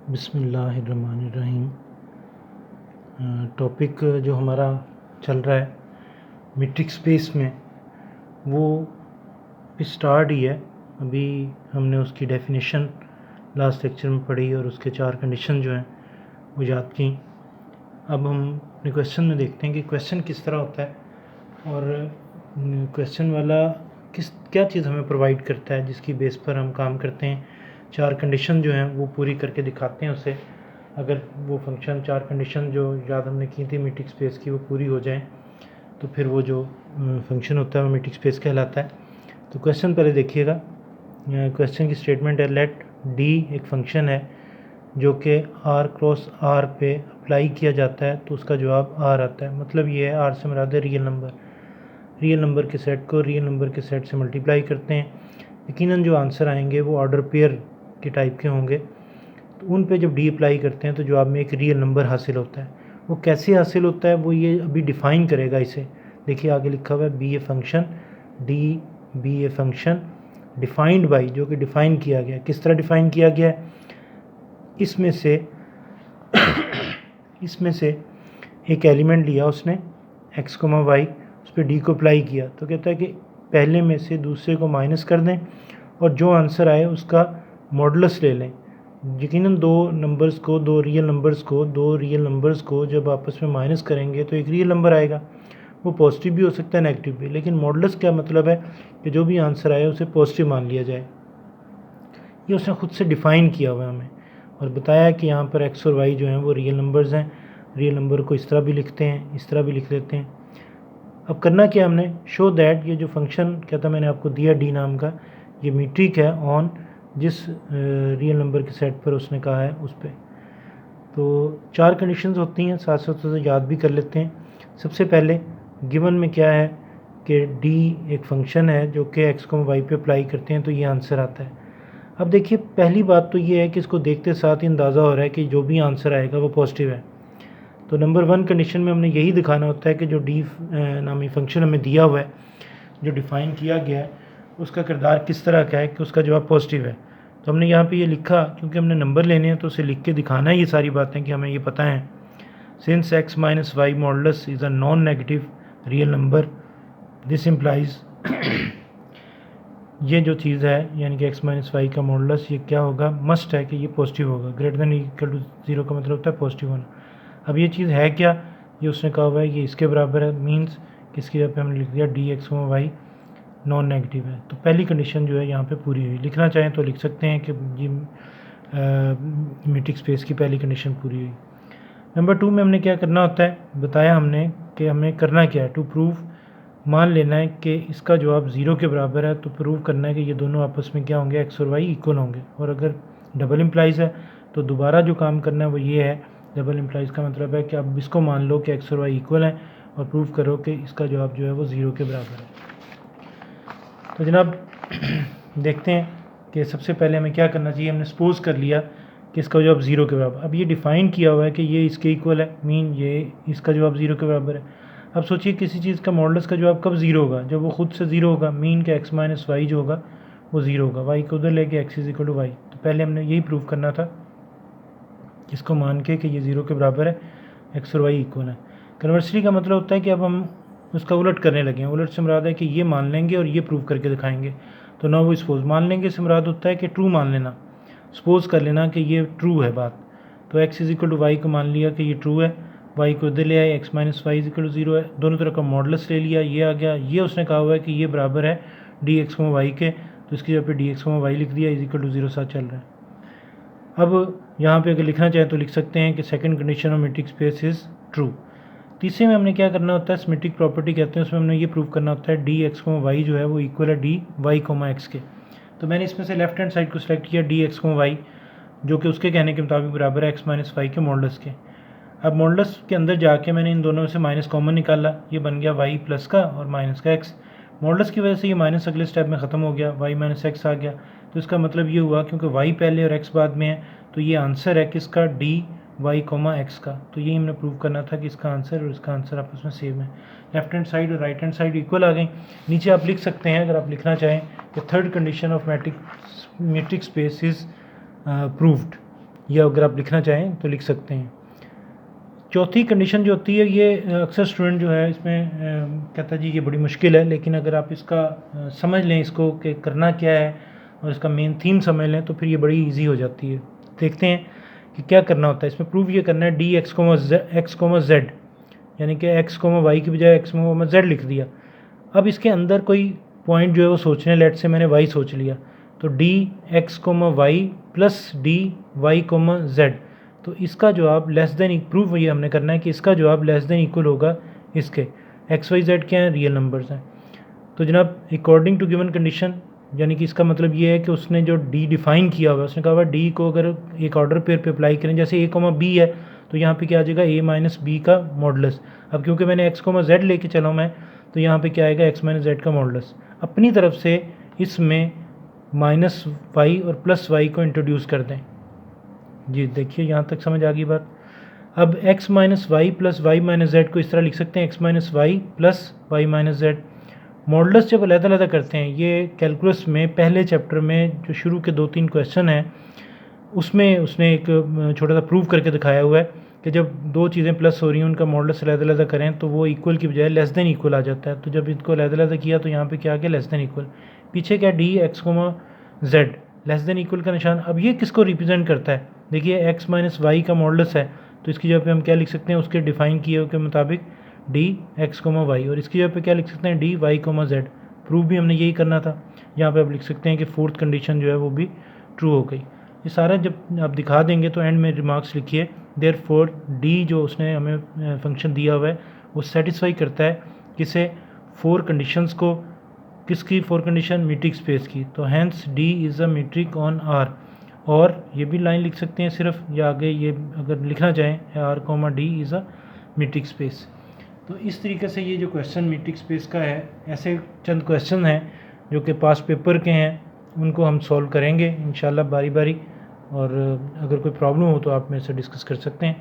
बिस्मिल्लाहिर्रहमानिर्रहीम। टॉपिक जो हमारा चल रहा है मीट्रिक स्पेस में वो स्टार्ट ही है। अभी हमने उसकी डेफिनेशन लास्ट लेक्चर में पढ़ी और उसके 4 कंडीशन जो हैं वो याद की। अब हम अपने क्वेश्चन में देखते हैं कि क्वेश्चन किस तरह होता है और क्वेश्चन वाला क्या चीज़ हमें प्रोवाइड करता है जिसकी बेस पर हम काम करते हैं। 4 कंडीशन जो हैं वो पूरी करके दिखाते हैं उसे। अगर वो फंक्शन 4 कंडीशन जो याद हमने की थी मीट्रिक स्पेस की वो पूरी हो जाएं तो फिर वो जो फंक्शन होता है वो मीट्रिक स्पेस कहलाता है। तो क्वेश्चन पहले देखिएगा। क्वेश्चन की स्टेटमेंट है लेट डी एक फंक्शन है जो कि r क्रॉस r पे अप्लाई किया जाता है तो उसका जवाब r आता है। मतलब ये है r से मुराद है रियल नंबर के सेट को रियल नंबर के सेट से मल्टीप्लाई करते हैं। यकीनन जो आंसर आएंगे वो ऑर्डर पेयर के टाइप के होंगे। तो उन पे जब डी अप्लाई करते हैं तो जवाब में एक रियल नंबर हासिल होता है। वो कैसे हासिल होता है वो ये अभी डिफ़ाइन करेगा इसे। देखिए आगे लिखा हुआ है be a function defined by, जो कि डिफ़ाइन किया गया। किस तरह डिफ़ाइन किया गया है? इसमें से एक एलिमेंट लिया उसने x, y, उस पर डी को अप्लाई किया तो कहता है कि पहले में से दूसरे को माइनस कर दें और जो आंसर आए उसका मॉडुलस ले लें। यकीनन दो रियल नंबर्स को जब आपस में माइनस करेंगे तो एक रियल नंबर आएगा। वो पॉजिटिव भी हो सकता है नेगेटिव भी, लेकिन मॉडुलस क्या मतलब है कि जो भी आंसर आए उसे पॉजिटिव मान लिया जाए। ये उसने खुद से डिफ़ाइन किया हुआ है हमें और बताया कि यहाँ पर x और y जो हैं वो रियल नंबर्स हैं। रियल नंबर को इस तरह भी लिखते हैं, इस तरह भी लिख लेते हैं। अब करना क्या हमने, शो दैट ये जो फंक्शन क्या था मैंने आपको दिया डी नाम का, ये मीट्रिक है ऑन जिस रियल नंबर के सेट पर उसने कहा है उस पर। तो 4 कंडीशंस होती हैं, साथ साथ उसे याद भी कर लेते हैं। सबसे पहले गिवन में क्या है कि डी एक फंक्शन है जो कि x को y पे अप्लाई करते हैं तो ये आंसर आता है। अब देखिए पहली बात तो ये है कि इसको देखते साथ ही अंदाज़ा हो रहा है कि जो भी आंसर आएगा वो पॉजिटिव है। तो नंबर 1 कंडीशन में हमने यही दिखाना होता है कि जो डी नामी फंक्शन हमें दिया हुआ है, जो डिफ़ाइन किया गया है, उसका किरदार किस तरह का है कि उसका जवाब पॉजिटिव है। तो हमने यहाँ पे ये लिखा क्योंकि हमने नंबर लेने हैं तो उसे लिख के दिखाना है ये सारी बातें कि हमें ये पता है। Since x minus y modulus is a non negative real number this implies ये जो चीज़ है यानी कि x माइनस वाई का मॉडुलस ये क्या होगा, मस्ट है कि ये पॉजिटिव होगा। ग्रेटर देन इक्वल टू 0 का मतलब होता है पॉजिटिव होना। अब ये चीज़ है क्या, ये उसने कहा हुआ है ये इसके बराबर है, मीन्स किसकी जगह पे हमने लिख दिया d x y non negative है। तो पहली कंडीशन जो है यहाँ पे पूरी हुई। लिखना चाहें तो लिख सकते हैं कि ये मीट्रिक स्पेस की पहली कंडीशन पूरी हुई। नंबर 2 में हमने क्या करना होता है, बताया हमने कि हमें करना क्या है, टू प्रूव मान लेना है कि इसका जवाब 0 के बराबर है। तो प्रूव करना है कि ये दोनों आपस में क्या होंगे, x और y इक्वल होंगे। और अगर डबल इम्प्लाइज है तो दोबारा जो काम करना है वो ये है, डबल इम्प्लाइज का मतलब है कि अब इसको मान लो कि x और y इक्वल हैं और प्रूव करो कि इसका जवाब जो है वो 0 के बराबर है। तो जनाब देखते हैं कि सबसे पहले हमें क्या करना चाहिए। हमने सपोज कर लिया कि इसका जवाब 0 के बराबर। अब ये डिफ़ाइन किया हुआ है कि ये इसके इक्वल है, मीन ये इसका जवाब 0 के बराबर है। अब सोचिए किसी चीज़ का मॉडुलस का जवाब कब 0 होगा, जब वो खुद से 0 होगा, मीन के x माइनस वाई जो होगा वो 0 होगा। y को उधर लेके x is equal to y. तो पहले हमने यही प्रूव करना था, इसको मान के कि ये 0 के बराबर है, x और y इक्वल है। कन्वर्सली का मतलब होता है कि अब हम उसका उलट करने लगे हैं। उलट से मुराद है कि ये मान लेंगे और ये प्रूव करके दिखाएंगे। तो ना वो सपोज मान लेंगे से मुराद होता है कि ट्रू मान लेना, सपोज कर लेना कि ये ट्रू है बात। तो x is equal to y को मान लिया कि ये ट्रू है, y को इधर ले आए, x minus y is equal to 0 है, दोनों तरह का मॉडुलस ले लिया, ये आ गया। ये उसने कहा हुआ है कि ये बराबर है डी एक्स वाई के, तो इसकी जगह पे डी एक्स वाई लिख दिया, इज इक्वल टू 0 साथ चल रहा है। अब यहाँ पे अगर लिखना चाहें तो लिख सकते हैं कि second condition of metric space is true. तीसरे में हमने क्या करना होता है, सिमेट्रिक प्रॉपर्टी कहते हैं, उसमें हमने ये प्रूव करना होता है डी एक्स वाई जो है वो इक्वल है डी वाई एक्स के। तो मैंने इसमें से लेफ्ट हैंड साइड को सिलेक्ट किया डी एक्स वाई, जो कि उसके कहने के मुताबिक बराबर है एक्स माइनस वाई के मॉडुलस के। अब मॉडुलस के अंदर जाके मैंने इन दोनों से माइनस कॉमन निकाला, ये बन गया वाई प्लस का और माइनस का एक्स। मॉडुलस की वजह से ये माइनस अगले स्टेप में ख़त्म हो गया, वाई माइनस एक्स आ गया। तो इसका मतलब ये हुआ क्योंकि वाई पहले और एक्स बाद में है तो ये आंसर है किसका, डी वाई कोमा एक्स का। तो यही हमने प्रूव करना था कि इसका आंसर और इसका आंसर आपस में सेम है। लेफ्ट हैंड साइड और राइट हैंड साइड इक्वल आ गई। नीचे आप लिख सकते हैं अगर आप लिखना चाहें कि third condition of metric space is proved. या अगर आप लिखना चाहें तो लिख सकते हैं। चौथी कंडीशन जो होती है ये अक्सर स्टूडेंट जो है इसमें कहता है जी ये बड़ी मुश्किल है, लेकिन अगर आप इसका समझ लें इसको कि करना क्या है और इसका मेन थीम समझ लें तो फिर ये बड़ी इजी हो जाती है। देखते हैं कि क्या करना होता है। इसमें प्रूव ये करना है डी एक्स कोमा जेड, यानी कि एक्स कोमा वाई की बजाय एक्स कोमा जेड लिख दिया। अब इसके अंदर कोई पॉइंट जो है वो सोचने हैं, लेट से मैंने वाई सोच लिया, तो d x comma y plus d y comma z, तो इसका जवाब लेस देन, प्रूफ ये हमने करना है कि इसका जवाब लेस देन इक्वल होगा इसके। एक्स वाई जेड क्या है, रियल नंबर्स हैं। तो जनाब अकॉर्डिंग टू गिवन कंडीशन, यानी कि इसका मतलब ये है कि उसने जो डी डिफाइन किया हुआ है, उसने कहा हुआ डी को अगर एक ऑर्डर पेयर पे अप्लाई करें, जैसे ए कोमा बी है तो यहाँ पे क्या आ जाएगा ए माइनस बी का मॉडुलस। अब क्योंकि मैंने एक्स कोमा जेड लेके चला हूँ मैं, तो यहाँ पे क्या आएगा एक्स माइनस जेड का मॉडुलस। अपनी तरफ से इसमें माइनस वाई और प्लस वाई को इंट्रोड्यूस कर दें। जी देखिए यहाँ तक समझ आ गई बात। अब x minus y plus y minus z को इस तरह लिख सकते हैं, x minus y plus y minus z. Modulus जब अलग-अलग करते हैं, ये कैलकुलस में पहले चैप्टर में जो शुरू के 2-3 क्वेश्चन हैं उसमें उसने एक छोटा सा प्रूव करके दिखाया हुआ है कि जब दो चीज़ें प्लस हो रही हैं उनका मॉडुलस अलग-अलग करें तो वो इक्वल की बजाय लेस देन इक्वल आ जाता है। तो जब इनको अलग-अलग किया तो यहाँ पे क्या आ गया, लेस देन इक्वल। पीछे क्या d x comma z, less than equal का निशान। अब ये किसको रिप्रेजेंट करता है, देखिए एक्स माइनस वाई का मॉडुलस है, तो इसकी जगह पे हम क्या लिख सकते हैं, उसके डिफाइन किए हुए के मुताबिक डी एक्स कोमा वाई, और इसकी जगह पे क्या लिख सकते हैं, d y comma z. Proof भी हमने यही करना था। यहाँ पे आप लिख सकते हैं कि फोर्थ कंडीशन जो है वो भी ट्रू हो गई। ये सारा जब आप दिखा देंगे तो एंड में रिमार्क्स लिखिए, देयरफॉर डी जो उसने हमें फंक्शन दिया हुआ है वो सेटिस्फाई करता है किसे, 4 कंडीशंस को। किसकी 4 कंडीशन, मीट्रिक स्पेस की। तो hence d is a metric on R, और ये भी लाइन लिख सकते हैं सिर्फ, या आगे ये अगर लिखना चाहें R comma d is a metric space. तो इस तरीके से ये जो क्वेश्चन मीट्रिक स्पेस का है, ऐसे चंद क्वेश्चन हैं जो कि पास पेपर के हैं, उनको हम सॉल्व करेंगे इंशाल्लाह बारी बारी, और अगर कोई प्रॉब्लम हो तो आप मेरे से डिस्कस कर सकते हैं।